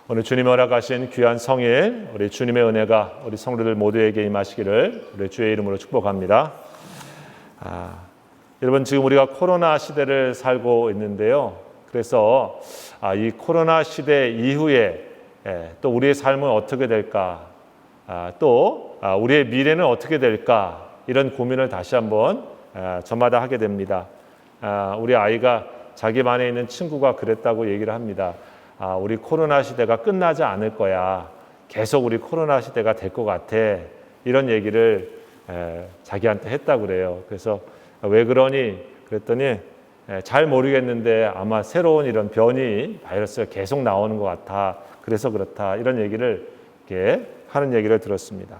오늘 주님이 허락하신 귀한 성일, 우리 주님의 은혜가 우리 성도들 모두에게 임하시기를 우리 주의 이름으로 축복합니다. 여러분, 지금 우리가 코로나 시대를 살고 있는데요. 그래서 이 코로나 시대 이후에 또 우리의 삶은 어떻게 될까, 또 우리의 미래는 어떻게 될까, 이런 고민을 다시 한번 저마다 하게 됩니다. 우리 아이가 자기 반에 있는 친구가 그랬다고 얘기를 합니다. 우리 코로나 시대가 끝나지 않을 거야. 계속 우리 코로나 시대가 될 것 같아. 이런 얘기를 자기한테 했다고 그래요. 그래서 왜 그러니? 그랬더니 잘 모르겠는데 아마 새로운 이런 변이 바이러스가 계속 나오는 것 같아. 그래서 그렇다. 이런 얘기를 이렇게 하는 얘기를 들었습니다.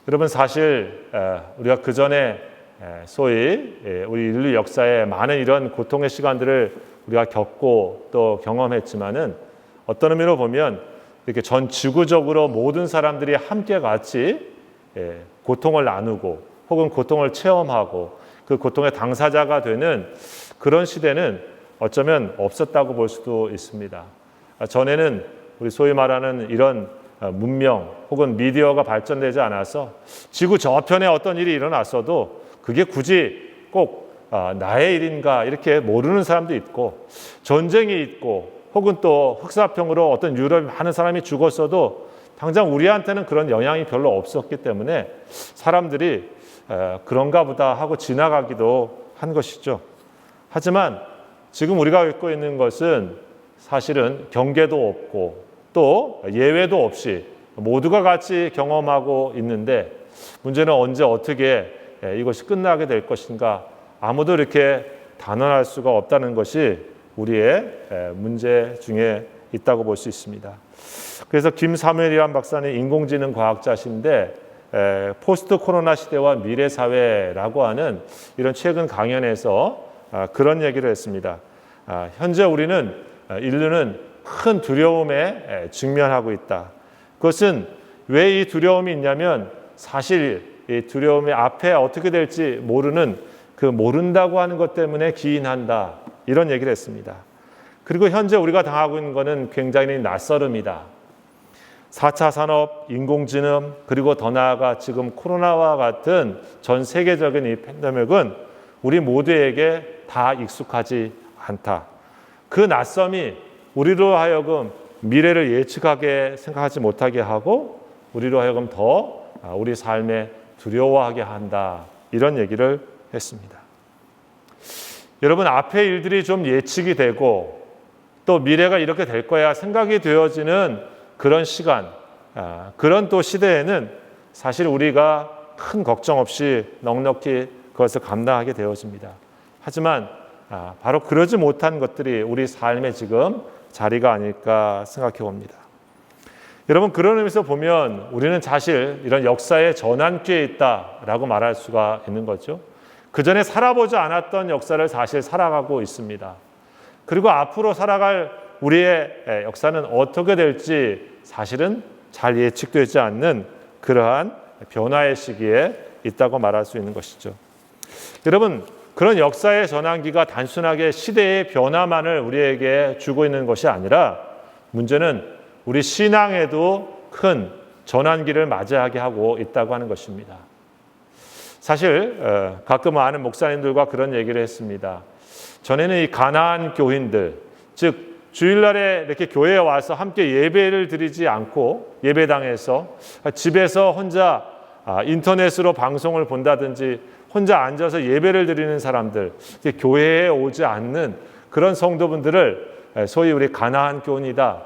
여러분, 사실 우리가 그 전에 소위 우리 인류 역사에 많은 이런 고통의 시간들을 우리가 겪고 또 경험했지만은 어떤 의미로 보면 이렇게 전 지구적으로 모든 사람들이 함께 같이 고통을 나누고 혹은 고통을 체험하고 그 고통의 당사자가 되는 그런 시대는 어쩌면 없었다고 볼 수도 있습니다. 전에는 우리 소위 말하는 이런 문명 혹은 미디어가 발전되지 않아서 지구 저편에 어떤 일이 일어났어도 그게 굳이 꼭 나의 일인가 이렇게 모르는 사람도 있고, 전쟁이 있고 혹은 또 흑사병으로 어떤 유럽에 많은 사람이 죽었어도 당장 우리한테는 그런 영향이 별로 없었기 때문에 사람들이 그런가 보다 하고 지나가기도 한 것이죠. 하지만 지금 우리가 겪고 있는 것은 사실은 경계도 없고 또 예외도 없이 모두가 같이 경험하고 있는데, 문제는 언제 어떻게 이것이 끝나게 될 것인가, 아무도 이렇게 단언할 수가 없다는 것이 우리의 문제 중에 있다고 볼 수 있습니다. 그래서 김사무엘이란 박사는 인공지능 과학자신데 포스트 코로나 시대와 미래 사회라고 하는 이런 최근 강연에서 그런 얘기를 했습니다. 현재 인류는 큰 두려움에 직면하고 있다. 그것은 왜 이 두려움이 있냐면 사실 이 두려움의 앞에 어떻게 될지 모르는 그 모른다고 하는 것 때문에 기인한다. 이런 얘기를 했습니다. 그리고 현재 우리가 당하고 있는 것은 굉장히 낯설음이다. 4차 산업, 인공지능, 그리고 더 나아가 지금 코로나와 같은 전 세계적인 이 팬데믹은 우리 모두에게 다 익숙하지 않다. 그 낯섦이 우리로 하여금 미래를 예측하게 생각하지 못하게 하고 우리로 하여금 더 우리 삶에 두려워하게 한다. 이런 얘기를 했습니다. 여러분, 앞의 일들이 좀 예측이 되고 또 미래가 이렇게 될 거야 생각이 되어지는 그런 시간, 그런 또 시대에는 사실 우리가 큰 걱정 없이 넉넉히 그것을 감당하게 되어집니다. 하지만 바로 그러지 못한 것들이 우리 삶의 지금 자리가 아닐까 생각해 봅니다. 여러분, 그런 의미에서 보면 우리는 사실 이런 역사의 전환기에 있다라고 말할 수가 있는 거죠. 그 전에 살아보지 않았던 역사를 사실 살아가고 있습니다. 그리고 앞으로 살아갈 우리의 역사는 어떻게 될지 사실은 잘 예측되지 않는 그러한 변화의 시기에 있다고 말할 수 있는 것이죠. 여러분, 그런 역사의 전환기가 단순하게 시대의 변화만을 우리에게 주고 있는 것이 아니라 문제는 우리 신앙에도 큰 전환기를 맞이하게 하고 있다고 하는 것입니다. 사실 가끔 아는 목사님들과 그런 얘기를 했습니다. 전에는 이 가나안 교인들, 즉 주일날에 이렇게 교회에 와서 함께 예배를 드리지 않고 예배당에서 집에서 혼자 인터넷으로 방송을 본다든지 혼자 앉아서 예배를 드리는 사람들, 교회에 오지 않는 그런 성도분들을 소위 우리 가나안 교인이다,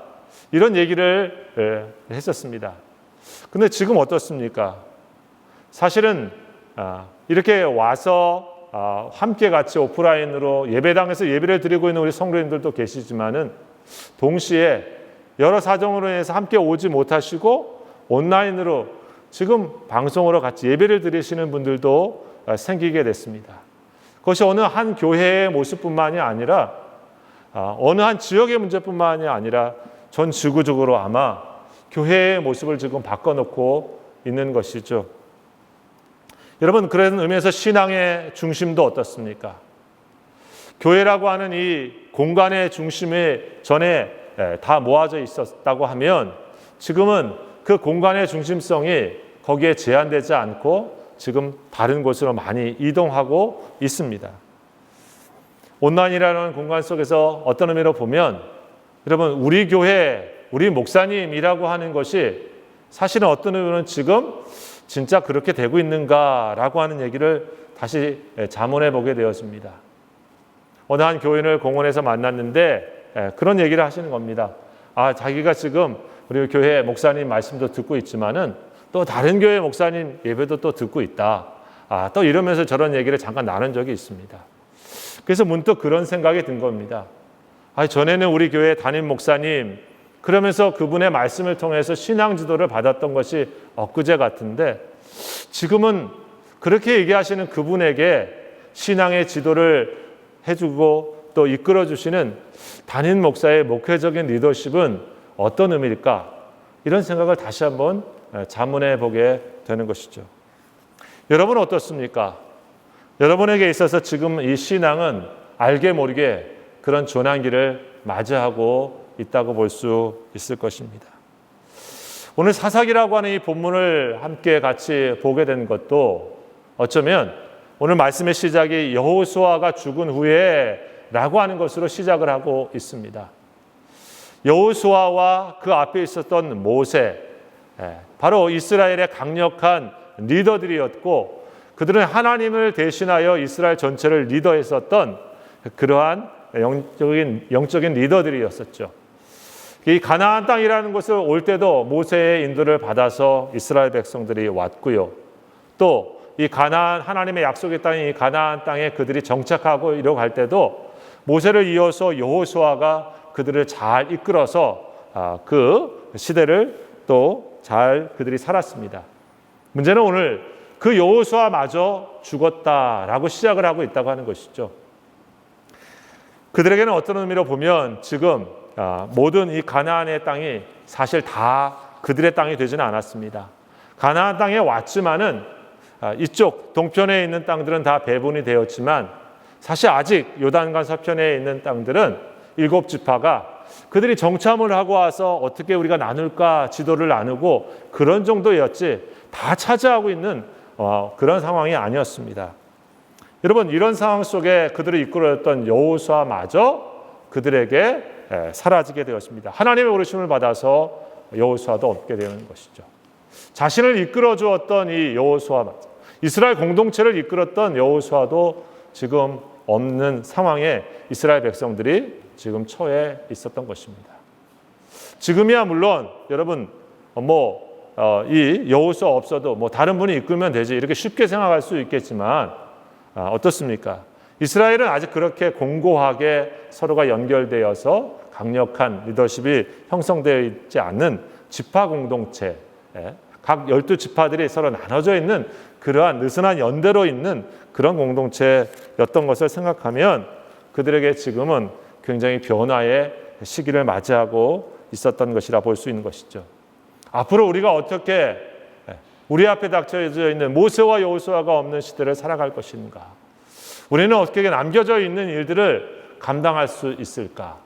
이런 얘기를 했었습니다. 근데 지금 어떻습니까? 사실은 이렇게 와서 함께 같이 오프라인으로 예배당에서 예배를 드리고 있는 우리 성도님들도 계시지만은 동시에 여러 사정으로 인해서 함께 오지 못하시고 온라인으로 지금 방송으로 같이 예배를 드리시는 분들도 생기게 됐습니다. 그것이 어느 한 교회의 모습뿐만이 아니라 어느 한 지역의 문제뿐만이 아니라 전 지구적으로 아마 교회의 모습을 지금 바꿔놓고 있는 것이죠. 여러분, 그런 의미에서 신앙의 중심도 어떻습니까? 교회라고 하는 이 공간의 중심에 전에 다 모아져 있었다고 하면 지금은 그 공간의 중심성이 거기에 제한되지 않고 지금 다른 곳으로 많이 이동하고 있습니다. 온라인이라는 공간 속에서 어떤 의미로 보면 여러분 우리 교회, 우리 목사님이라고 하는 것이 사실은 어떤 의미로는 지금 진짜 그렇게 되고 있는가라고 하는 얘기를 다시 자문해 보게 되었습니다. 어느 한 교인을 공원에서 만났는데 그런 얘기를 하시는 겁니다. 자기가 지금 우리 교회 목사님 말씀도 듣고 있지만은 또 다른 교회 목사님 예배도 또 듣고 있다. 또 이러면서 저런 얘기를 잠깐 나눈 적이 있습니다. 그래서 문득 그런 생각이 든 겁니다. 전에는 우리 교회 담임 목사님 그러면서 그분의 말씀을 통해서 신앙 지도를 받았던 것이 엊그제 같은데 지금은 그렇게 얘기하시는 그분에게 신앙의 지도를 해주고 또 이끌어주시는 담임 목사의 목회적인 리더십은 어떤 의미일까? 이런 생각을 다시 한번 자문해 보게 되는 것이죠. 여러분은 어떻습니까? 여러분에게 있어서 지금 이 신앙은 알게 모르게 그런 조난기를 맞이하고 있다고 볼 수 있을 것입니다. 오늘 사사기라고 하는 이 본문을 함께 같이 보게 된 것도 어쩌면 오늘 말씀의 시작이 여호수아가 죽은 후에 라고 하는 것으로 시작을 하고 있습니다. 여호수아와 그 앞에 있었던 모세, 바로 이스라엘의 강력한 리더들이었고 그들은 하나님을 대신하여 이스라엘 전체를 리더했었던 그러한 영적인 리더들이었었죠. 이 가나안 땅이라는 곳을 올 때도 모세의 인도를 받아서 이스라엘 백성들이 왔고요. 또 이 가나안 하나님의 약속의 땅인 이 가나안 땅에 그들이 정착하고 이러고 갈 때도 모세를 이어서 여호수아가 그들을 잘 이끌어서 그 시대를 또 잘 그들이 살았습니다. 문제는 오늘 그 여호수아마저 죽었다라고 시작을 하고 있다고 하는 것이죠. 그들에게는 어떤 의미로 보면 지금 모든 이 가나안의 땅이 사실 다 그들의 땅이 되지는 않았습니다. 가나안 땅에 왔지만은 이쪽 동편에 있는 땅들은 다 배분이 되었지만 사실 아직 요단강 서편에 있는 땅들은 7지파가 그들이 정참을 하고 와서 어떻게 우리가 나눌까 지도를 나누고 그런 정도였지 다 차지하고 있는 그런 상황이 아니었습니다. 여러분 이런 상황 속에 그들을 이끌어줬던 여호수아마저 그들에게 사라지게 되었습니다. 하나님의 부르심을 받아서 여호수아도 없게 되는 것이죠. 자신을 이끌어 주었던 이 여호수아마저 이스라엘 공동체를 이끌었던 여호수아도 지금 없는 상황에 이스라엘 백성들이 지금 처해 있었던 것입니다. 지금이야 물론 여러분 이 여호수아 없어도 다른 분이 이끌면 되지 이렇게 쉽게 생각할 수 있겠지만 어떻습니까? 이스라엘은 아직 그렇게 공고하게 서로가 연결되어서 강력한 리더십이 형성되어 있지 않는 지파 공동체, 각 12지파들이 서로 나눠져 있는 그러한 느슨한 연대로 있는 그런 공동체였던 것을 생각하면 그들에게 지금은 굉장히 변화의 시기를 맞이하고 있었던 것이라 볼 수 있는 것이죠. 앞으로 우리가 어떻게 우리 앞에 닥쳐져 있는 모세와 여호수아가 없는 시대를 살아갈 것인가? 우리는 어떻게 남겨져 있는 일들을 감당할 수 있을까?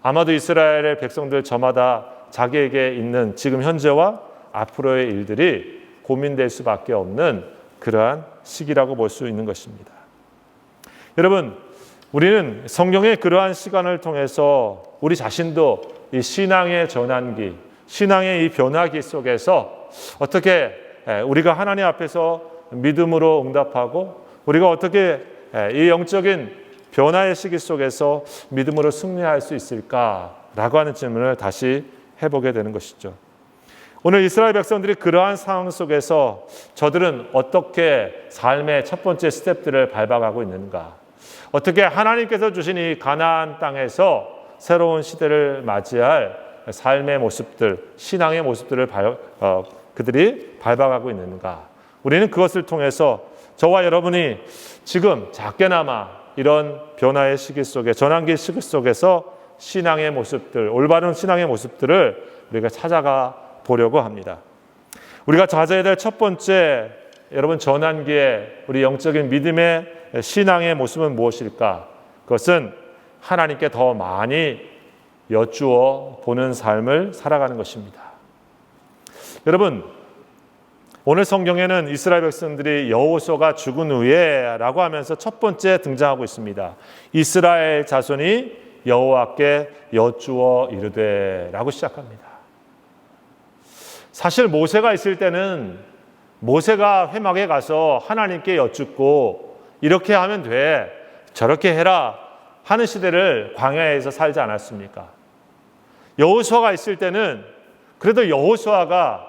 아마도 이스라엘의 백성들 저마다 자기에게 있는 지금 현재와 앞으로의 일들이 고민될 수밖에 없는 그러한 시기라고 볼 수 있는 것입니다. 여러분, 우리는 성경의 그러한 시간을 통해서 우리 자신도 이 신앙의 전환기, 신앙의 이 변화기 속에서 어떻게 우리가 하나님 앞에서 믿음으로 응답하고 우리가 어떻게 이 영적인 변화의 시기 속에서 믿음으로 승리할 수 있을까라고 하는 질문을 다시 해보게 되는 것이죠. 오늘 이스라엘 백성들이 그러한 상황 속에서 저들은 어떻게 삶의 첫 번째 스텝들을 밟아가고 있는가? 어떻게 하나님께서 주신 이 가나안 땅에서 새로운 시대를 맞이할 삶의 모습들, 신앙의 모습들을 그들이 밟아가고 있는가? 우리는 그것을 통해서 저와 여러분이 지금 작게나마 이런 변화의 시기 속에 전환기 시기 속에서 신앙의 모습들, 올바른 신앙의 모습들을 우리가 찾아가 보려고 합니다. 우리가 찾아야 될 첫 번째 여러분 전환기에 우리 영적인 믿음의 신앙의 모습은 무엇일까? 그것은 하나님께 더 많이 여쭈어 보는 삶을 살아가는 것입니다. 여러분, 오늘 성경에는 이스라엘 백성들이 여호수아가 죽은 후에 라고 하면서 첫 번째 등장하고 있습니다. 이스라엘 자손이 여호와께 여쭈어 이르되 라고 시작합니다. 사실 모세가 있을 때는 모세가 회막에 가서 하나님께 여쭙고 이렇게 하면 돼, 저렇게 해라 하는 시대를 광야에서 살지 않았습니까? 여호수아가 있을 때는 그래도 여호수아가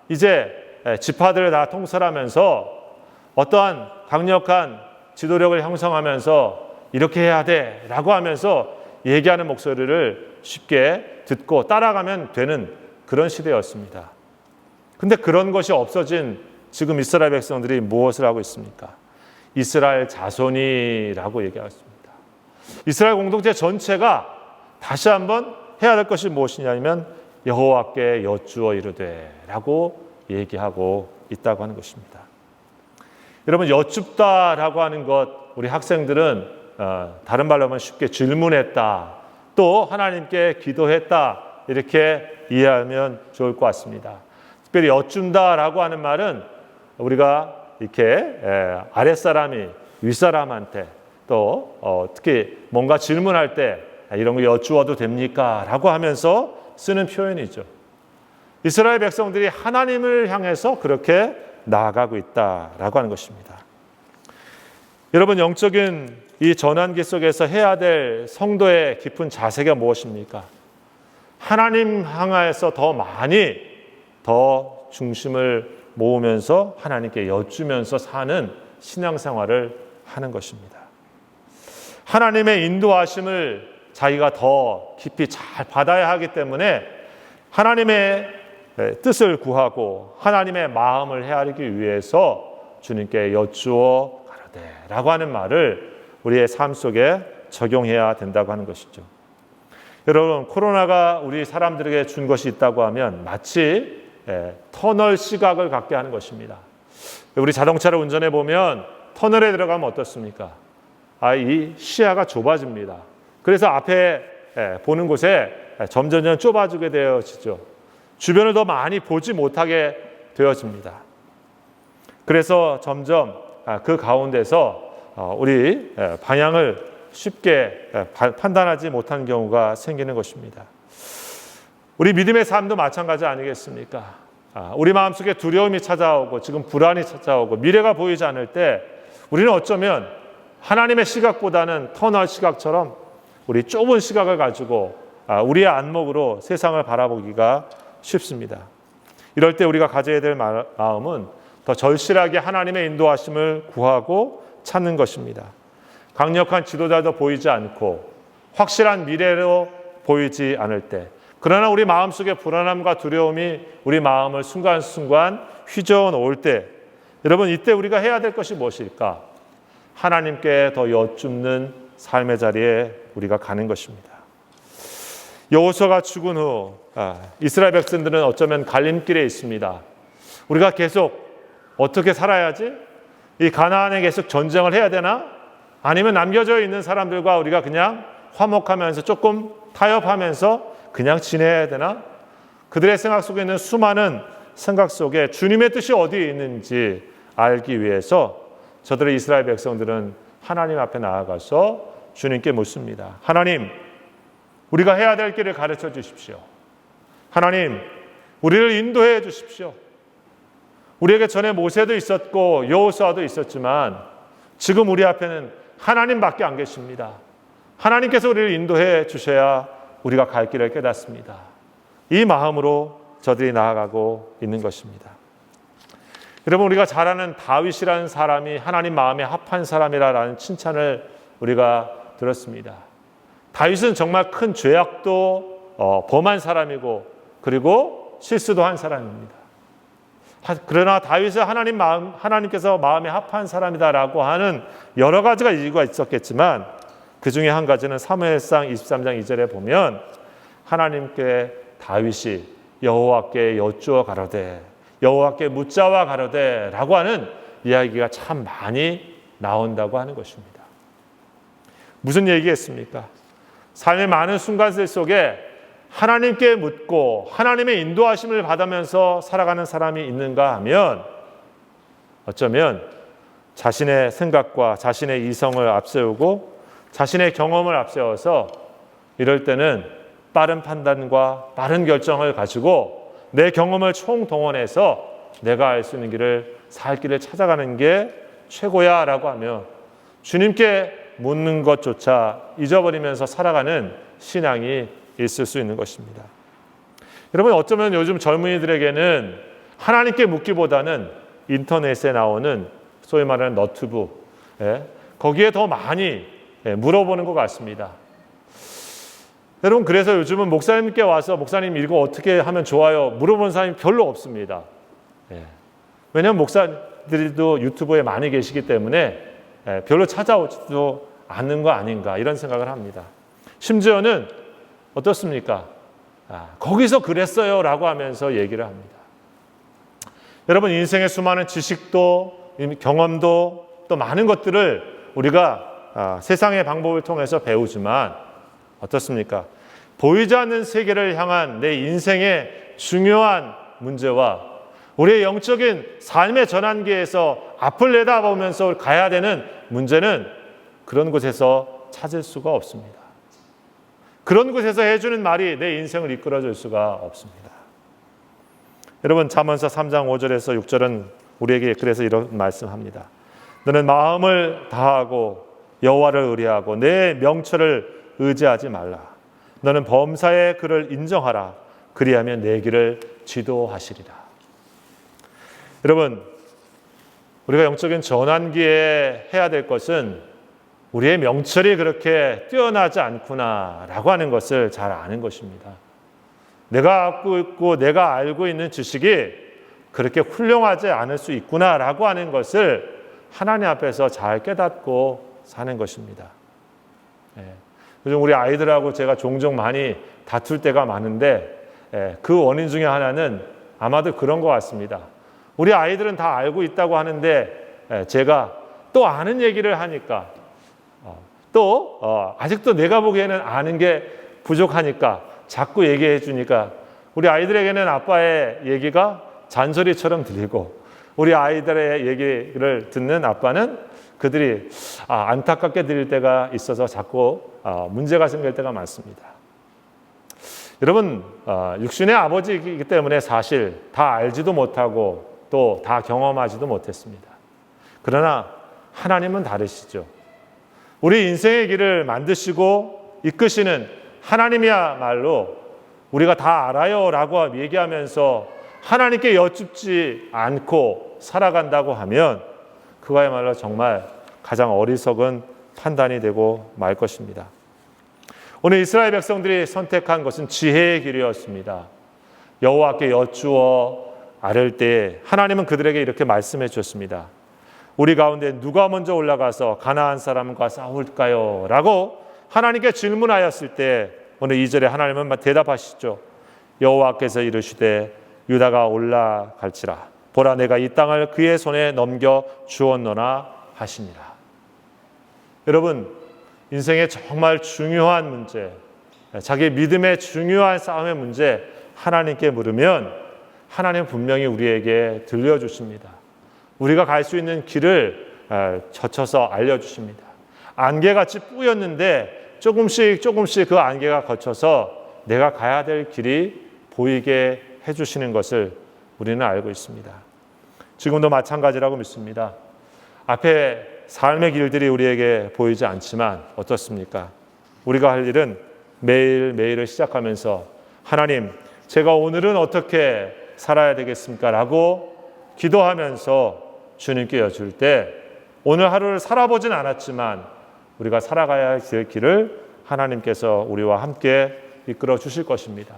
이제 지파들을 다 통솔하면서 어떠한 강력한 지도력을 형성하면서 이렇게 해야 돼 라고 하면서 얘기하는 목소리를 쉽게 듣고 따라가면 되는 그런 시대였습니다. 근데 그런 것이 없어진 지금 이스라엘 백성들이 무엇을 하고 있습니까? 이스라엘 자손이라고 얘기하였습니다. 이스라엘 공동체 전체가 다시 한번 해야 될 것이 무엇이냐면 여호와께 여쭈어 이르되 라고 얘기하고 있다고 하는 것입니다. 여러분, 여쭙다라고 하는 것, 우리 학생들은 다른 말로 하면 쉽게 질문했다, 또 하나님께 기도했다 이렇게 이해하면 좋을 것 같습니다. 특별히 여쭌다라고 하는 말은 우리가 이렇게 아랫사람이 윗사람한테 또 특히 뭔가 질문할 때 이런 거 여쭈어도 됩니까? 라고 하면서 쓰는 표현이죠. 이스라엘 백성들이 하나님을 향해서 그렇게 나아가고 있다라고 하는 것입니다. 여러분, 영적인 이 전환기 속에서 해야 될 성도의 깊은 자세가 무엇입니까? 하나님 향해서 더 많이 더 중심을 모으면서 하나님께 여쭈면서 사는 신앙생활을 하는 것입니다. 하나님의 인도하심을 자기가 더 깊이 잘 받아야 하기 때문에 하나님의 뜻을 구하고 하나님의 마음을 헤아리기 위해서 주님께 여쭈어 가로되 라고 하는 말을 우리의 삶 속에 적용해야 된다고 하는 것이죠. 여러분, 코로나가 우리 사람들에게 준 것이 있다고 하면 마치 터널 시각을 갖게 하는 것입니다. 우리 자동차를 운전해 보면 터널에 들어가면 어떻습니까? 이 시야가 좁아집니다. 그래서 앞에 보는 곳에 점점 좁아지게 되어지죠. 주변을 더 많이 보지 못하게 되어집니다. 그래서 점점 그 가운데서 우리 방향을 쉽게 판단하지 못하는 경우가 생기는 것입니다. 우리 믿음의 삶도 마찬가지 아니겠습니까? 우리 마음속에 두려움이 찾아오고 지금 불안이 찾아오고 미래가 보이지 않을 때 우리는 어쩌면 하나님의 시각보다는 터널 시각처럼 우리 좁은 시각을 가지고 우리의 안목으로 세상을 바라보기가 쉽습니다. 이럴 때 우리가 가져야 될 마음은 더 절실하게 하나님의 인도하심을 구하고 찾는 것입니다. 강력한 지도자도 보이지 않고 확실한 미래로 보이지 않을 때, 그러나 우리 마음속에 불안함과 두려움이 우리 마음을 순간순간 휘저어 놓을 때, 여러분, 이때 우리가 해야 될 것이 무엇일까? 하나님께 더 여쭙는 삶의 자리에 우리가 가는 것입니다. 여호수아가 죽은 후 이스라엘 백성들은 어쩌면 갈림길에 있습니다. 우리가 계속 어떻게 살아야지? 이 가나안에 계속 전쟁을 해야 되나? 아니면 남겨져 있는 사람들과 우리가 그냥 화목하면서 조금 타협하면서 그냥 지내야 되나? 그들의 생각 속에 있는 수많은 생각 속에 주님의 뜻이 어디에 있는지 알기 위해서 저들의 이스라엘 백성들은 하나님 앞에 나아가서 주님께 묻습니다. 하나님, 우리가 해야 될 길을 가르쳐 주십시오. 하나님, 우리를 인도해 주십시오. 우리에게 전에 모세도 있었고 여호수아도 있었지만 지금 우리 앞에는 하나님밖에 안 계십니다. 하나님께서 우리를 인도해 주셔야 우리가 갈 길을 깨닫습니다. 이 마음으로 저들이 나아가고 있는 것입니다. 여러분, 우리가 잘 아는 다윗이라는 사람이 하나님 마음에 합한 사람이라는 칭찬을 우리가 들었습니다. 다윗은 정말 큰 죄악도 범한 사람이고 그리고 실수도 한 사람입니다. 그러나 다윗은 하나님께서 마음에 합한 사람이다라고 하는 여러 가지가 이유가 있었겠지만 그 중에 한 가지는 사무엘상 23장 2절에 보면 하나님께 다윗이 여호와께 여쭈어 가로되 여호와께 묻자와 가로되 라고 하는 이야기가 참 많이 나온다고 하는 것입니다. 무슨 얘기겠습니까? 삶의 많은 순간들 속에 하나님께 묻고 하나님의 인도하심을 받으면서 살아가는 사람이 있는가 하면 어쩌면 자신의 생각과 자신의 이성을 앞세우고 자신의 경험을 앞세워서 이럴 때는 빠른 판단과 빠른 결정을 가지고 내 경험을 총동원해서 내가 알 수 있는 길을 살 길을 찾아가는 게 최고야 라고 하며 주님께 묻는 것조차 잊어버리면서 살아가는 신앙이 있을 수 있는 것입니다. 여러분, 어쩌면 요즘 젊은이들에게는 하나님께 묻기보다는 인터넷에 나오는 소위 말하는 너튜브, 거기에 더 많이 물어보는 것 같습니다. 여러분, 그래서 요즘은 목사님께 와서 목사님 이거 어떻게 하면 좋아요? 물어보는 사람이 별로 없습니다. 왜냐하면 목사들도 유튜브에 많이 계시기 때문에 별로 찾아오지도 않는 거 아닌가 이런 생각을 합니다. 심지어는 어떻습니까? 거기서 그랬어요 라고 하면서 얘기를 합니다. 여러분, 인생의 수많은 지식도 경험도 또 많은 것들을 우리가 세상의 방법을 통해서 배우지만 어떻습니까? 보이지 않는 세계를 향한 내 인생의 중요한 문제와 우리의 영적인 삶의 전환기에서 앞을 내다보면서 가야 되는 문제는 그런 곳에서 찾을 수가 없습니다. 그런 곳에서 해주는 말이 내 인생을 이끌어줄 수가 없습니다. 여러분, 잠언서 3장 5절에서 6절은 우리에게 그래서 이런 말씀합니다. 너는 마음을 다하고 여호와를 의뢰하고 내 명철을 의지하지 말라. 너는 범사의 그를 인정하라. 그리하면 내 길을 지도하시리라. 여러분, 우리가 영적인 전환기에 해야 될 것은 우리의 명철이 그렇게 뛰어나지 않구나라고 하는 것을 잘 아는 것입니다. 내가 갖고 있고 내가 알고 있는 지식이 그렇게 훌륭하지 않을 수 있구나라고 하는 것을 하나님 앞에서 잘 깨닫고 사는 것입니다. 요즘 우리 아이들하고 제가 종종 많이 다툴 때가 많은데 그 원인 중에 하나는 아마도 그런 것 같습니다. 우리 아이들은 다 알고 있다고 하는데 제가 또 아는 얘기를 하니까 또 아직도 내가 보기에는 아는 게 부족하니까 자꾸 얘기해 주니까 우리 아이들에게는 아빠의 얘기가 잔소리처럼 들리고 우리 아이들의 얘기를 듣는 아빠는 그들이 안타깝게 들릴 때가 있어서 자꾸 문제가 생길 때가 많습니다. 여러분, 육신의 아버지이기 때문에 사실 다 알지도 못하고 또 다 경험하지도 못했습니다. 그러나 하나님은 다르시죠. 우리 인생의 길을 만드시고 이끄시는 하나님이야말로 우리가 다 알아요 라고 얘기하면서 하나님께 여쭙지 않고 살아간다고 하면 그거야말로 정말 가장 어리석은 판단이 되고 말 것입니다. 오늘 이스라엘 백성들이 선택한 것은 지혜의 길이었습니다. 여호와께 여쭈어 아를 때 하나님은 그들에게 이렇게 말씀해 주셨습니다. 우리 가운데 누가 먼저 올라가서 가나안 사람과 싸울까요? 라고 하나님께 질문하였을 때 오늘 2절에 하나님은 대답하시죠. 여호와께서 이르시되 유다가 올라갈지라 보라 내가 이 땅을 그의 손에 넘겨 주었노라 하시니라. 여러분, 인생의 정말 중요한 문제, 자기 믿음의 중요한 싸움의 문제 하나님께 물으면 하나님 분명히 우리에게 들려주십니다. 우리가 갈 수 있는 길을 젖혀서 알려주십니다. 안개같이 뿌였는데 조금씩 그 안개가 거쳐서 내가 가야 될 길이 보이게 해주시는 것을 우리는 알고 있습니다. 지금도 마찬가지라고 믿습니다. 앞에 삶의 길들이 우리에게 보이지 않지만 어떻습니까? 우리가 할 일은 매일매일을 시작하면서 하나님, 제가 오늘은 어떻게 살아야 되겠습니까? 라고 기도하면서 주님께 여쭐 때 오늘 하루를 살아보진 않았지만 우리가 살아가야 할 길을 하나님께서 우리와 함께 이끌어 주실 것입니다.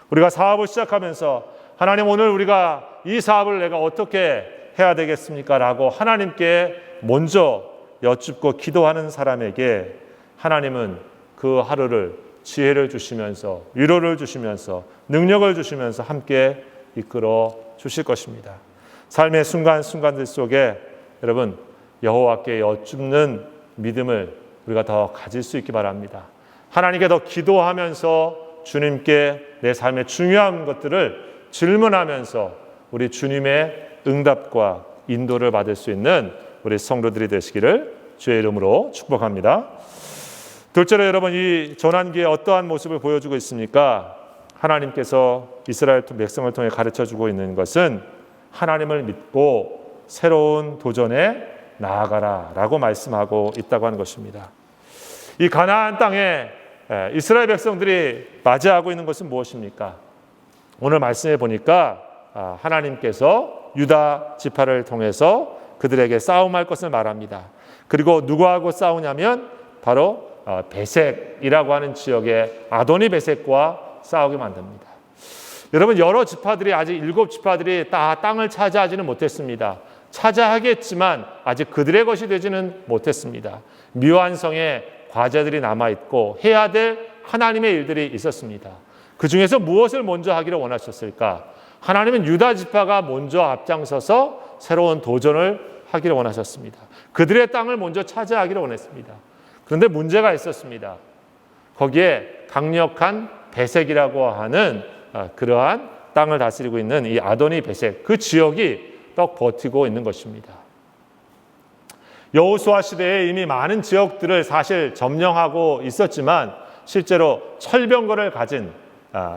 우리가 사업을 시작하면서 하나님, 오늘 우리가 이 사업을 내가 어떻게 해야 되겠습니까? 라고 하나님께 먼저 여쭙고 기도하는 사람에게 하나님은 그 하루를 지혜를 주시면서 위로를 주시면서 능력을 주시면서 함께 이끌어 주실 것입니다. 삶의 순간순간들 속에 여러분, 여호와께 여쭙는 믿음을 우리가 더 가질 수 있기 바랍니다. 하나님께 더 기도하면서 주님께 내 삶의 중요한 것들을 질문하면서 우리 주님의 응답과 인도를 받을 수 있는 우리 성도들이 되시기를 주의 이름으로 축복합니다. 둘째로 여러분, 이 전환기에 어떠한 모습을 보여주고 있습니까? 하나님께서 이스라엘 백성을 통해 가르쳐주고 있는 것은 하나님을 믿고 새로운 도전에 나아가라 라고 말씀하고 있다고 하는 것입니다. 이 가나안 땅에 이스라엘 백성들이 맞이하고 있는 것은 무엇입니까? 오늘 말씀해 보니까 하나님께서 유다 지파를 통해서 그들에게 싸움할 것을 말합니다. 그리고 누구하고 싸우냐면 바로 베색이라고 하는 지역의 아도니 베색과 싸우게 만듭니다. 여러분, 여러 지파들이 아직 7지파들이 다 땅을 차지하지는 못했습니다. 차지하겠지만 아직 그들의 것이 되지는 못했습니다. 미완성의 과제들이 남아있고 해야 될 하나님의 일들이 있었습니다. 그 중에서 무엇을 먼저 하기를 원하셨을까? 하나님은 유다 지파가 먼저 앞장서서 새로운 도전을 하기를 원하셨습니다. 그들의 땅을 먼저 차지하기를 원했습니다. 그런데 문제가 있었습니다. 거기에 강력한 베색이라고 하는 그러한 땅을 다스리고 있는 이 아도니 베색, 그 지역이 떡 버티고 있는 것입니다. 여호수아 시대에 이미 많은 지역들을 사실 점령하고 있었지만 실제로 철병거를 가진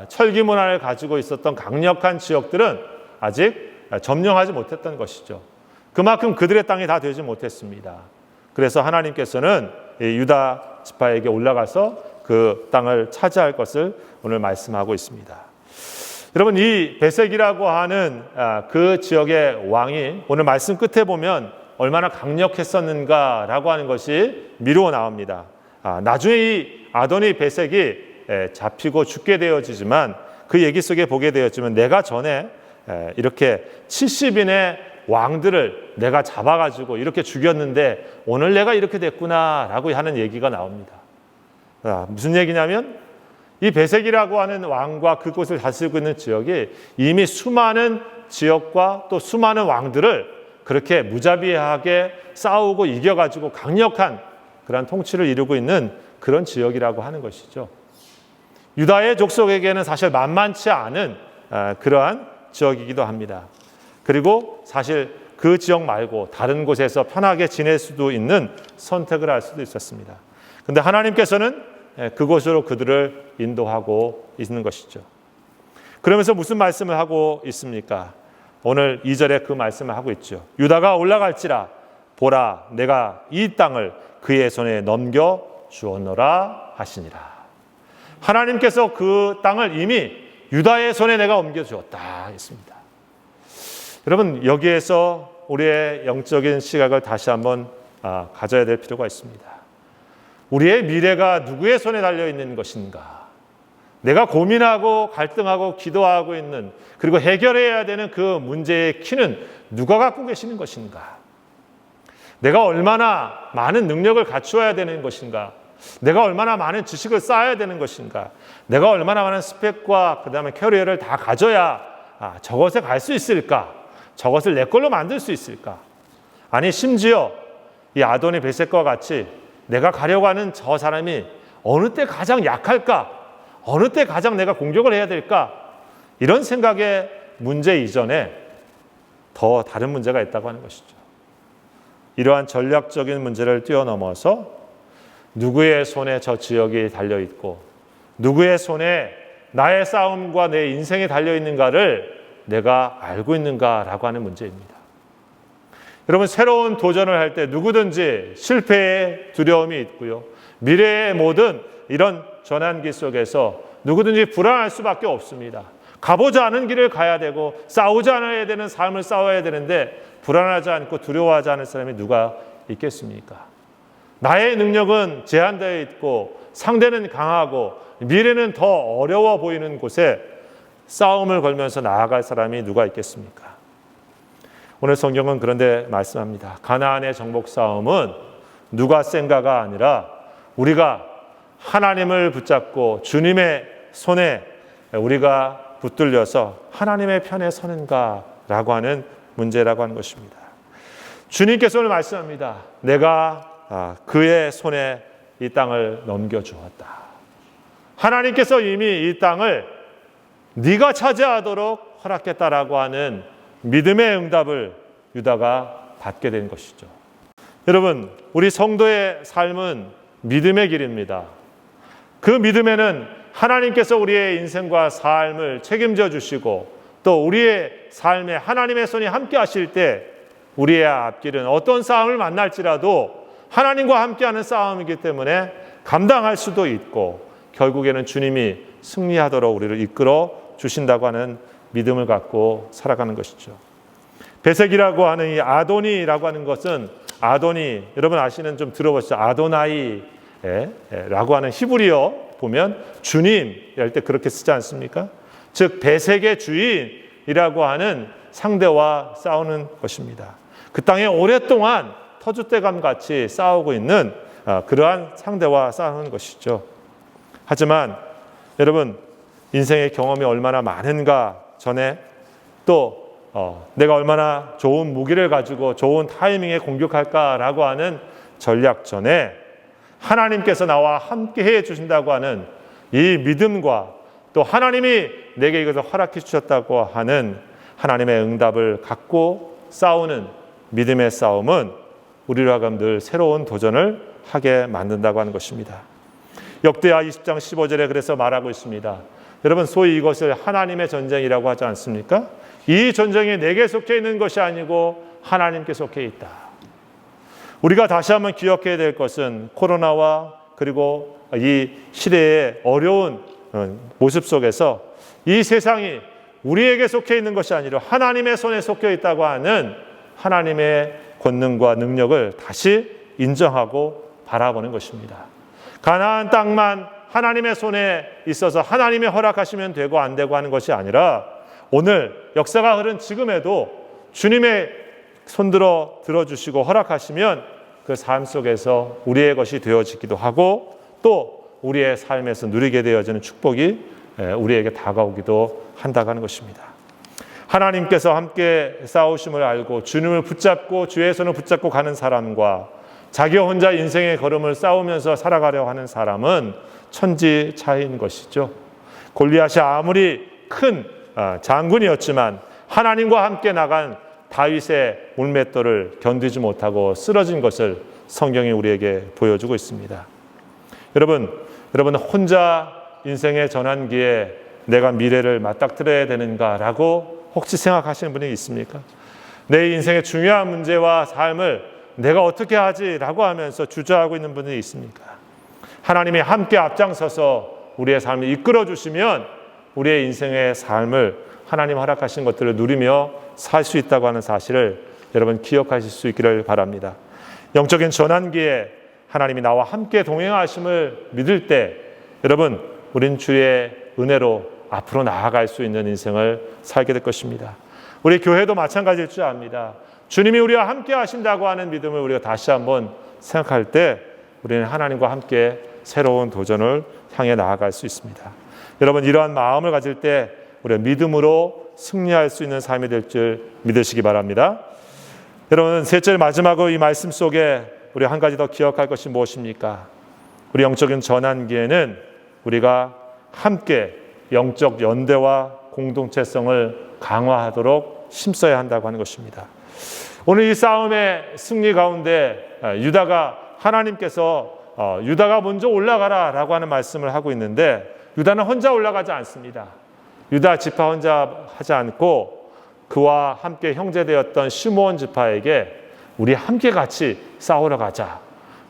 철기 문화를 가지고 있었던 강력한 지역들은 아직 점령하지 못했던 것이죠. 그만큼 그들의 땅이 다 되지 못했습니다. 그래서 하나님께서는 유다 지파에게 올라가서 그 땅을 차지할 것을 오늘 말씀하고 있습니다. 여러분, 이 베색이라고 하는 그 지역의 왕이 오늘 말씀 끝에 보면 얼마나 강력했었는가라고 하는 것이 미루어 나옵니다. 나중에 이 아도니 베색이 잡히고 죽게 되어지지만 그 얘기 속에 보게 되었지만 내가 전에 이렇게 70인의 왕들을 내가 잡아가지고 이렇게 죽였는데 오늘 내가 이렇게 됐구나라고 하는 얘기가 나옵니다. 무슨 얘기냐면 이 베색이라고 하는 왕과 그곳을 다스리고 있는 지역이 이미 수많은 지역과 또 수많은 왕들을 그렇게 무자비하게 싸우고 이겨가지고 강력한 그런 통치를 이루고 있는 그런 지역이라고 하는 것이죠. 유다의 족속에게는 사실 만만치 않은 그러한 지역이기도 합니다. 그리고 사실 그 지역 말고 다른 곳에서 편하게 지낼 수도 있는 선택을 할 수도 있었습니다. 그런데 하나님께서는 그곳으로 그들을 인도하고 있는 것이죠. 그러면서 무슨 말씀을 하고 있습니까? 오늘 2절에 그 말씀을 하고 있죠. 유다가 올라갈지라 보라 내가 이 땅을 그의 손에 넘겨 주었노라 하시니라. 하나님께서 그 땅을 이미 유다의 손에 내가 옮겨 주었다 했습니다. 여러분, 여기에서 우리의 영적인 시각을 다시 한번 가져야 될 필요가 있습니다. 우리의 미래가 누구의 손에 달려 있는 것인가? 내가 고민하고 갈등하고 기도하고 있는, 그리고 해결해야 되는 그 문제의 키는 누가 갖고 계시는 것인가? 내가 얼마나 많은 능력을 갖추어야 되는 것인가? 내가 얼마나 많은 지식을 쌓아야 되는 것인가? 내가 얼마나 많은 스펙과 그 다음에 캐리어를 다 가져야 저것에 갈 수 있을까? 저것을 내 걸로 만들 수 있을까? 아니, 심지어 이 아도니 베색과 같이 내가 가려고 하는 저 사람이 어느 때 가장 약할까? 어느 때 가장 내가 공격을 해야 될까? 이런 생각의 문제 이전에 더 다른 문제가 있다고 하는 것이죠. 이러한 전략적인 문제를 뛰어넘어서 누구의 손에 저 지역이 달려있고 누구의 손에 나의 싸움과 내 인생이 달려있는가를 내가 알고 있는가라고 하는 문제입니다. 여러분, 새로운 도전을 할 때 누구든지 실패의 두려움이 있고요. 미래의 모든 이런 전환기 속에서 누구든지 불안할 수밖에 없습니다. 가보지 않은 길을 가야 되고 싸우지 않아야 되는 삶을 싸워야 되는데 불안하지 않고 두려워하지 않을 사람이 누가 있겠습니까? 나의 능력은 제한되어 있고 상대는 강하고 미래는 더 어려워 보이는 곳에 싸움을 걸면서 나아갈 사람이 누가 있겠습니까? 오늘 성경은 그런데 말씀합니다. 가나안의 정복 싸움은 누가 센가가 아니라 우리가 하나님을 붙잡고 주님의 손에 우리가 붙들려서 하나님의 편에 서는가라고 하는 문제라고 하는 것입니다. 주님께서 오늘 말씀합니다. 내가 그의 손에 이 땅을 넘겨주었다. 하나님께서 이미 이 땅을 네가 차지하도록 허락했다라고 하는 믿음의 응답을 유다가 받게 된 것이죠. 여러분, 우리 성도의 삶은 믿음의 길입니다. 그 믿음에는 하나님께서 우리의 인생과 삶을 책임져 주시고 또 우리의 삶에 하나님의 손이 함께 하실 때 우리의 앞길은 어떤 싸움을 만날지라도 하나님과 함께하는 싸움이기 때문에 감당할 수도 있고 결국에는 주님이 승리하도록 우리를 이끌어 주신다고 하는 믿음을 갖고 살아가는 것이죠. 베색이라고 하는 이 아도니라고 하는 것은 아도니, 여러분 아시는 좀 들어보시죠. 아도나이라고 하는 히브리어 보면 주님 할 때 그렇게 쓰지 않습니까? 즉 베색의 주인이라고 하는 상대와 싸우는 것입니다. 그 땅에 오랫동안 터줏대감 같이 싸우고 있는 그러한 상대와 싸우는 것이죠. 하지만 여러분 인생의 경험이 얼마나 많은가 전에 또 내가 얼마나 좋은 무기를 가지고 좋은 타이밍에 공격할까라고 하는 전략 전에 하나님께서 나와 함께 해 주신다고 하는 이 믿음과 또 하나님이 내게 이것을 허락해 주셨다고 하는 하나님의 응답을 갖고 싸우는 믿음의 싸움은 우리로 하여금 늘 새로운 도전을 하게 만든다고 하는 것입니다. 역대하 20장 15절에 그래서 말하고 있습니다. 여러분 소위 이것을 하나님의 전쟁이라고 하지 않습니까? 이 전쟁이 내게 속해 있는 것이 아니고 하나님께 속해 있다. 우리가 다시 한번 기억해야 될 것은 코로나와 그리고 이 시대의 어려운 모습 속에서 이 세상이 우리에게 속해 있는 것이 아니라 하나님의 손에 속해 있다고 하는 하나님의 권능과 능력을 다시 인정하고 바라보는 것입니다. 가나안 땅만 하나님의 손에 있어서 하나님이 허락하시면 되고 안 되고 하는 것이 아니라 오늘 역사가 흐른 지금에도 주님의 손들어 들어주시고 허락하시면 그 삶 속에서 우리의 것이 되어지기도 하고 또 우리의 삶에서 누리게 되어지는 축복이 우리에게 다가오기도 한다고 하는 것입니다. 하나님께서 함께 싸우심을 알고 주님을 붙잡고 주의 손을 붙잡고 가는 사람과 자기 혼자 인생의 걸음을 싸우면서 살아가려 하는 사람은 천지 차이인 것이죠. 골리앗이 아무리 큰 장군이었지만 하나님과 함께 나간 다윗의 물맷돌을 견디지 못하고 쓰러진 것을 성경이 우리에게 보여주고 있습니다. 여러분 혼자 인생의 전환기에 내가 미래를 맞닥뜨려야 되는가라고 혹시 생각하시는 분이 있습니까? 내 인생의 중요한 문제와 삶을 내가 어떻게 하지라고 하면서 주저하고 있는 분이 있습니까? 하나님이 함께 앞장서서 우리의 삶을 이끌어 주시면 우리의 인생의 삶을 하나님 허락하신 것들을 누리며 살 수 있다고 하는 사실을 여러분 기억하실 수 있기를 바랍니다. 영적인 전환기에 하나님이 나와 함께 동행하심을 믿을 때 여러분 우린 주의 은혜로 앞으로 나아갈 수 있는 인생을 살게 될 것입니다. 우리 교회도 마찬가지일 줄 압니다. 주님이 우리와 함께 하신다고 하는 믿음을 우리가 다시 한번 생각할 때 우리는 하나님과 함께 새로운 도전을 향해 나아갈 수 있습니다. 여러분 이러한 마음을 가질 때 우리가 믿음으로 승리할 수 있는 삶이 될 줄 믿으시기 바랍니다. 여러분 셋째 마지막으로 이 말씀 속에 우리 한 가지 더 기억할 것이 무엇입니까? 우리 영적인 전환기에는 우리가 함께 영적 연대와 공동체성을 강화하도록 힘써야 한다고 하는 것입니다. 오늘 이 싸움의 승리 가운데 유다가 하나님께서 유다가 먼저 올라가라 라고 하는 말씀을 하고 있는데 유다는 혼자 올라가지 않습니다. 유다 지파 혼자 하지 않고 그와 함께 형제되었던 시므온 지파에게 우리 함께 같이 싸우러 가자.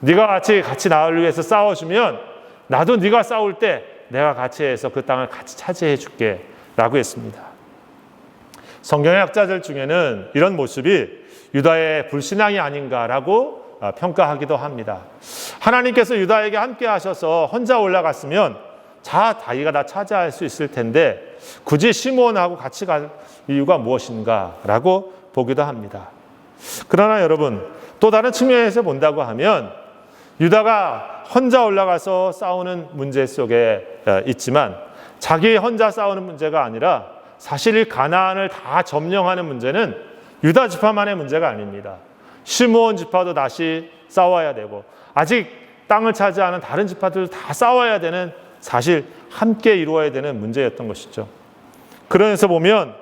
네가 같이 나를 위해서 싸워주면 나도 네가 싸울 때 내가 같이 해서 그 땅을 같이 차지해 줄게 라고 했습니다. 성경의 학자들 중에는 이런 모습이 유다의 불신앙이 아닌가라고 평가하기도 합니다. 하나님께서 유다에게 함께 하셔서 혼자 올라갔으면 자기가 다 차지할 수 있을 텐데 굳이 시므온하고 같이 갈 이유가 무엇인가라고 보기도 합니다. 그러나 여러분 또 다른 측면에서 본다고 하면 유다가 혼자 올라가서 싸우는 문제 속에 있지만 자기 혼자 싸우는 문제가 아니라 사실 이 가나안을 다 점령하는 문제는 유다 지파만의 문제가 아닙니다. 시므온 지파도 다시 싸워야 되고 아직 땅을 차지하는 다른 지파들도 다 싸워야 되는 사실 함께 이루어야 되는 문제였던 것이죠. 그런 데서 보면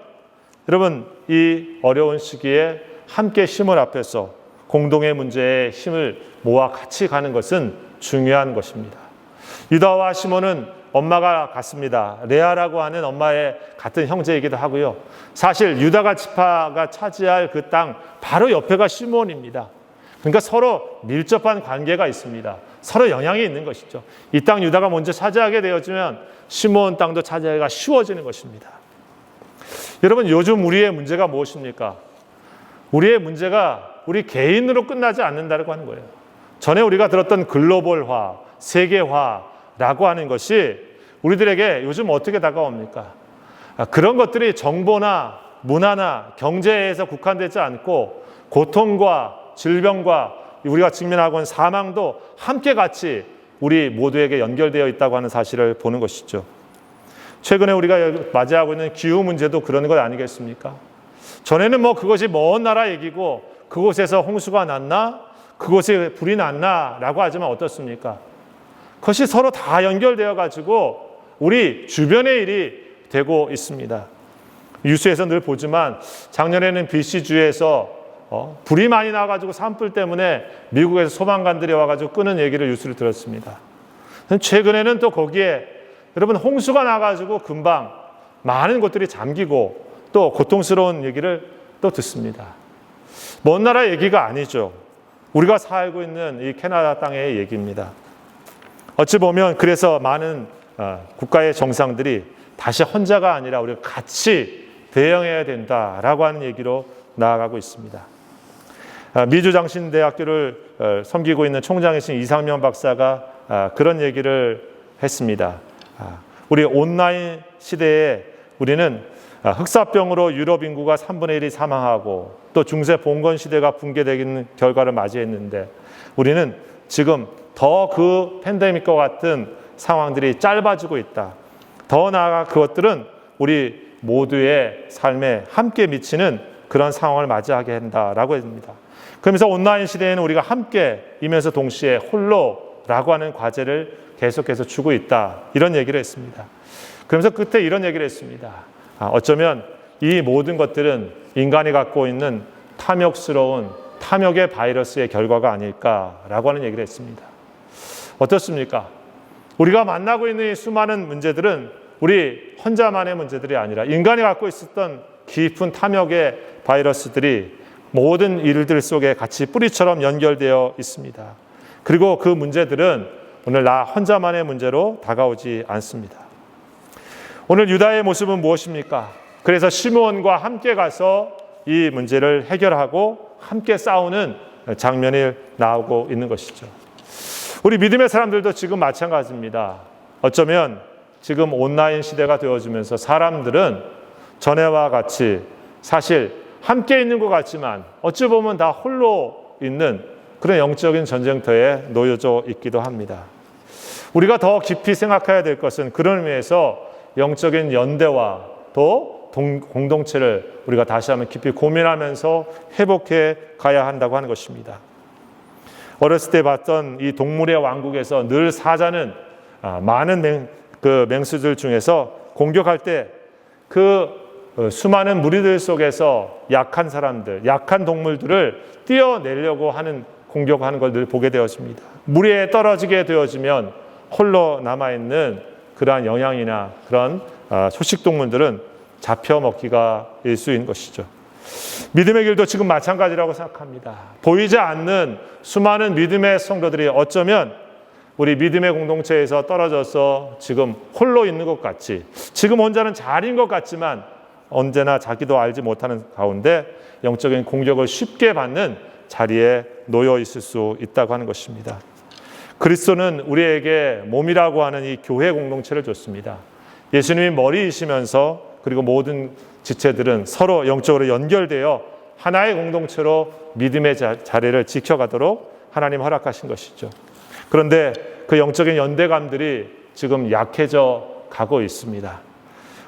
여러분, 이 어려운 시기에 함께 힘을 합해서 공동의 문제에 힘을 모아 같이 가는 것은 중요한 것입니다. 유다와 시몬은 엄마가 같습니다. 레아라고 하는 엄마의 같은 형제이기도 하고요. 사실 유다가 지파가 차지할 그 땅 바로 옆에가 시몬입니다. 그러니까 서로 밀접한 관계가 있습니다. 서로 영향이 있는 것이죠. 이 땅 유다가 먼저 차지하게 되어지면 시몬 땅도 차지하기가 쉬워지는 것입니다. 여러분, 요즘 우리의 문제가 무엇입니까? 우리의 문제가 우리 개인으로 끝나지 않는다고 하는 거예요. 전에 우리가 들었던 글로벌화, 세계화라고 하는 것이 우리들에게 요즘 어떻게 다가옵니까? 그런 것들이 정보나 문화나 경제에서 국한되지 않고 고통과 질병과 우리가 직면하고 있는 사망도 함께 같이 우리 모두에게 연결되어 있다고 하는 사실을 보는 것이죠. 최근에 우리가 맞이하고 있는 기후 문제도 그런 것 아니겠습니까? 전에는 그것이 먼 나라 얘기고 그곳에서 홍수가 났나? 그곳에 불이 났나? 라고 하지만 어떻습니까? 그것이 서로 다 연결되어 가지고 우리 주변의 일이 되고 있습니다. 뉴스에서 늘 보지만 작년에는 BC주에서 불이 많이 나가지고 산불 때문에 미국에서 소방관들이 와가지고 끄는 얘기를 뉴스를 들었습니다. 최근에는 또 거기에 여러분 홍수가 나가지고 금방 많은 곳들이 잠기고 또 고통스러운 얘기를 또 듣습니다. 먼 나라 얘기가 아니죠. 우리가 살고 있는 이 캐나다 땅의 얘기입니다. 어찌 보면 그래서 많은 국가의 정상들이 다시 혼자가 아니라 우리가 같이 대응해야 된다라고 하는 얘기로 나아가고 있습니다. 미주장신대학교를 섬기고 있는 총장이신 이상명 박사가 그런 얘기를 했습니다. 우리 온라인 시대에 우리는 흑사병으로 유럽 인구가 3분의 1이 사망하고 또 중세 봉건 시대가 붕괴되는 결과를 맞이했는데 우리는 지금 더 그 팬데믹과 같은 상황들이 짧아지고 있다. 더 나아가 그것들은 우리 모두의 삶에 함께 미치는 그런 상황을 맞이하게 한다라고 합니다. 그러면서 온라인 시대에는 우리가 함께이면서 동시에 홀로라고 하는 과제를 계속해서 주고 있다. 이런 얘기를 했습니다. 그러면서 끝에 이런 얘기를 했습니다. 어쩌면 이 모든 것들은 인간이 갖고 있는 탐욕스러운 탐욕의 바이러스의 결과가 아닐까라고 하는 얘기를 했습니다. 어떻습니까? 우리가 만나고 있는 이 수많은 문제들은 우리 혼자만의 문제들이 아니라 인간이 갖고 있었던 깊은 탐욕의 바이러스들이 모든 일들 속에 같이 뿌리처럼 연결되어 있습니다. 그리고 그 문제들은 오늘 나 혼자만의 문제로 다가오지 않습니다. 오늘 유다의 모습은 무엇입니까? 그래서 시므온과 함께 가서 이 문제를 해결하고 함께 싸우는 장면이 나오고 있는 것이죠. 우리 믿음의 사람들도 지금 마찬가지입니다. 어쩌면 지금 온라인 시대가 되어지면서 사람들은 전에와 같이 사실 함께 있는 것 같지만 어찌 보면 다 홀로 있는 그런 영적인 전쟁터에 놓여져 있기도 합니다. 우리가 더 깊이 생각해야 될 것은 그런 의미에서 영적인 연대와 또 공동체를 우리가 다시 한번 깊이 고민하면서 회복해 가야 한다고 하는 것입니다. 어렸을 때 봤던 이 동물의 왕국에서 늘 사자는 많은 맹수들 중에서 공격할 때 그 수많은 무리들 속에서 약한 사람들, 약한 동물들을 띄어내려고 하는 공격하는 걸 늘 보게 되었습니다. 무리에 떨어지게 되어지면 홀로 남아있는 그러한 영양이나 그런 초식 동물들은 잡혀 먹기가 일수인 것이죠. 믿음의 길도 지금 마찬가지라고 생각합니다. 보이지 않는 수많은 믿음의 성도들이 어쩌면 우리 믿음의 공동체에서 떨어져서 지금 홀로 있는 것 같이, 지금 혼자는 잘인 것 같지만 언제나 자기도 알지 못하는 가운데 영적인 공격을 쉽게 받는 자리에 놓여 있을 수 있다고 하는 것입니다. 그리스도는 우리에게 몸이라고 하는 이 교회 공동체를 줬습니다. 예수님이 머리이시면서 그리고 모든 지체들은 서로 영적으로 연결되어 하나의 공동체로 믿음의 자리를 지켜가도록 하나님 허락하신 것이죠. 그런데 그 영적인 연대감들이 지금 약해져 가고 있습니다.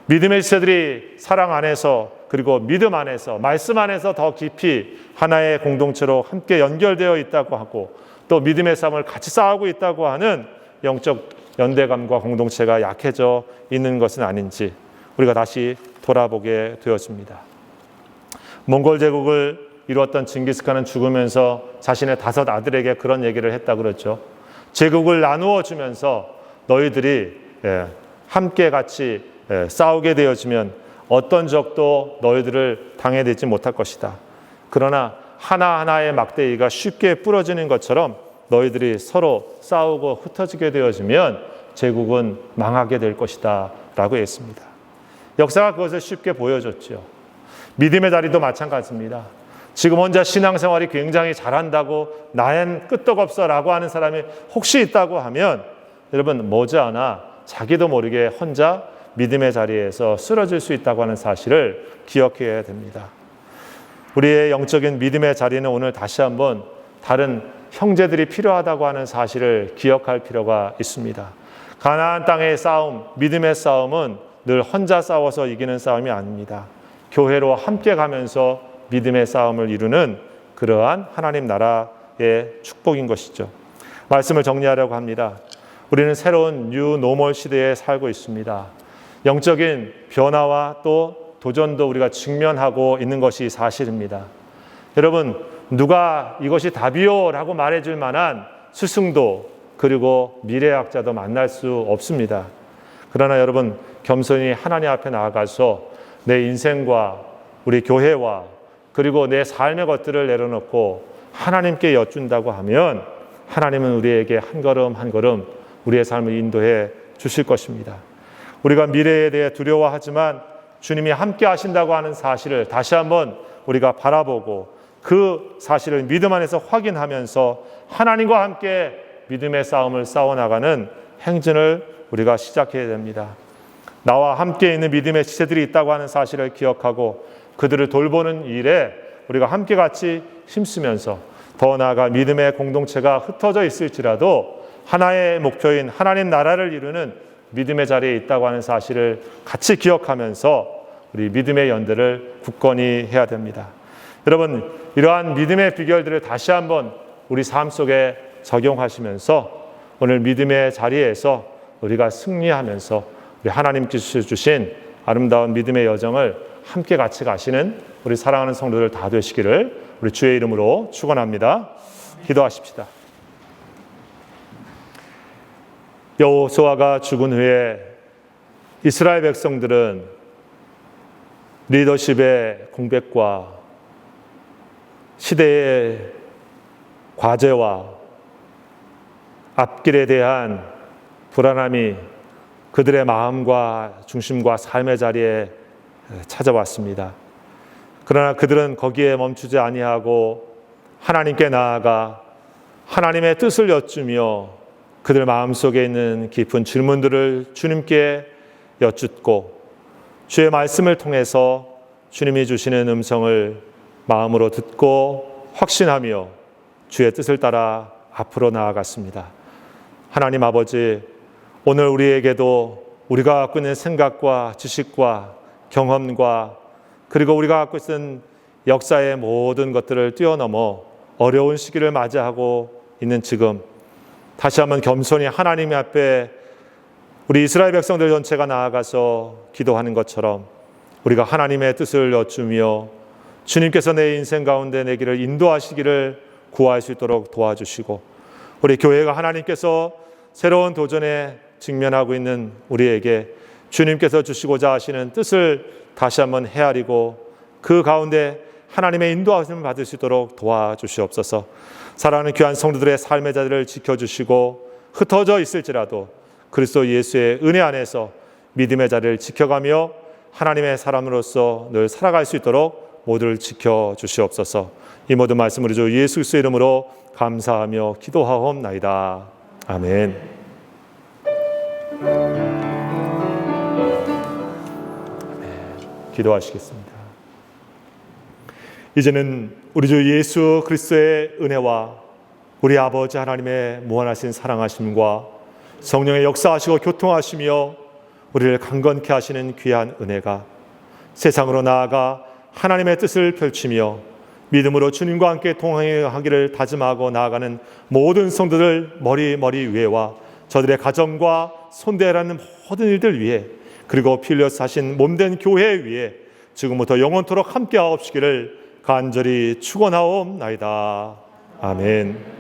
믿음의 지체들이 사랑 안에서 그리고 믿음 안에서 말씀 안에서 더 깊이 하나의 공동체로 함께 연결되어 있다고 하고 또 믿음의 삶을 같이 싸우고 있다고 하는 영적 연대감과 공동체가 약해져 있는 것은 아닌지 우리가 다시 돌아보게 되었습니다. 몽골 제국을 이루었던 징기스칸은 죽으면서 자신의 5 아들에게 그런 얘기를 했다 그랬죠. 제국을 나누어 주면서 너희들이 함께 같이 싸우게 되어지면 어떤 적도 너희들을 당해내지 못할 것이다. 그러나 하나하나의 막대기가 쉽게 부러지는 것처럼 너희들이 서로 싸우고 흩어지게 되어지면 제국은 망하게 될 것이다 라고 했습니다. 역사가 그것을 쉽게 보여줬죠. 믿음의 자리도 마찬가지입니다. 지금 혼자 신앙생활이 굉장히 잘한다고 나엔 끄떡없어 라고 하는 사람이 혹시 있다고 하면 여러분 머지않아 자기도 모르게 혼자 믿음의 자리에서 쓰러질 수 있다고 하는 사실을 기억해야 됩니다. 우리의 영적인 믿음의 자리는 오늘 다시 한번 다른 형제들이 필요하다고 하는 사실을 기억할 필요가 있습니다. 가나안 땅의 싸움, 믿음의 싸움은 늘 혼자 싸워서 이기는 싸움이 아닙니다. 교회로 함께 가면서 믿음의 싸움을 이루는 그러한 하나님 나라의 축복인 것이죠. 말씀을 정리하려고 합니다. 우리는 새로운 뉴 노멀 시대에 살고 있습니다. 영적인 변화와 또 도전도 우리가 직면하고 있는 것이 사실입니다. 여러분, 누가 이것이 답이요 라고 말해줄 만한 스승도 그리고 미래학자도 만날 수 없습니다. 그러나 여러분, 겸손히 하나님 앞에 나아가서 내 인생과 우리 교회와 그리고 내 삶의 것들을 내려놓고 하나님께 여쭌다고 하면 하나님은 우리에게 한 걸음 한 걸음 우리의 삶을 인도해 주실 것입니다. 우리가 미래에 대해 두려워하지만 주님이 함께 하신다고 하는 사실을 다시 한번 우리가 바라보고 그 사실을 믿음 안에서 확인하면서 하나님과 함께 믿음의 싸움을 싸워나가는 행진을 우리가 시작해야 됩니다. 나와 함께 있는 믿음의 지체들이 있다고 하는 사실을 기억하고 그들을 돌보는 일에 우리가 함께 같이 힘쓰면서 더 나아가 믿음의 공동체가 흩어져 있을지라도 하나의 목표인 하나님 나라를 이루는 믿음의 자리에 있다고 하는 사실을 같이 기억하면서 우리 믿음의 연대를 굳건히 해야 됩니다. 여러분, 이러한 믿음의 비결들을 다시 한번 우리 삶 속에 적용하시면서 오늘 믿음의 자리에서 우리가 승리하면서 우리 하나님께서 주신 아름다운 믿음의 여정을 함께 같이 가시는 우리 사랑하는 성도들 다 되시기를 우리 주의 이름으로 축원합니다. 기도하십시다. 여호수아가 죽은 후에 이스라엘 백성들은 리더십의 공백과 시대의 과제와 앞길에 대한 불안함이 그들의 마음과 중심과 삶의 자리에 찾아왔습니다. 그러나 그들은 거기에 멈추지 아니하고 하나님께 나아가 하나님의 뜻을 여쭈며 그들 마음속에 있는 깊은 질문들을 주님께 여쭙고 주의 말씀을 통해서 주님이 주시는 음성을 마음으로 듣고 확신하며 주의 뜻을 따라 앞으로 나아갔습니다. 하나님 아버지, 오늘 우리에게도 우리가 갖고 있는 생각과 지식과 경험과 그리고 우리가 갖고 있는 역사의 모든 것들을 뛰어넘어 어려운 시기를 맞이하고 있는 지금 다시 한번 겸손히 하나님 앞에 우리 이스라엘 백성들 전체가 나아가서 기도하는 것처럼 우리가 하나님의 뜻을 여쭈며 주님께서 내 인생 가운데 내 길을 인도하시기를 구할 수 있도록 도와주시고 우리 교회가 하나님께서 새로운 도전에 직면하고 있는 우리에게 주님께서 주시고자 하시는 뜻을 다시 한번 헤아리고 그 가운데 하나님의 인도하심을 받을 수 있도록 도와주시옵소서. 사랑하는 귀한 성도들의 삶의 자리를 지켜주시고 흩어져 있을지라도 그리스도 예수의 은혜 안에서 믿음의 자리를 지켜가며 하나님의 사람으로서 늘 살아갈 수 있도록 모두를 지켜주시옵소서. 이 모든 말씀 우리 주 예수 그리스도의 이름으로 감사하며 기도하옵나이다. 아멘. 기도하시겠습니다. 이제는 우리 주 예수 그리스도의 은혜와 우리 아버지 하나님의 무한하신 사랑하심과 성령의 역사하시고 교통하시며 우리를 강건케 하시는 귀한 은혜가 세상으로 나아가 하나님의 뜻을 펼치며 믿음으로 주님과 함께 동행하기를 다짐하고 나아가는 모든 성도들 머리 위에와 저들의 가정과 손대라는 모든 일들 위해, 그리고 피 흘려 사신 몸된 교회 위에 지금부터 영원토록 함께하옵시기를 간절히 축원하옵나이다. 아멘.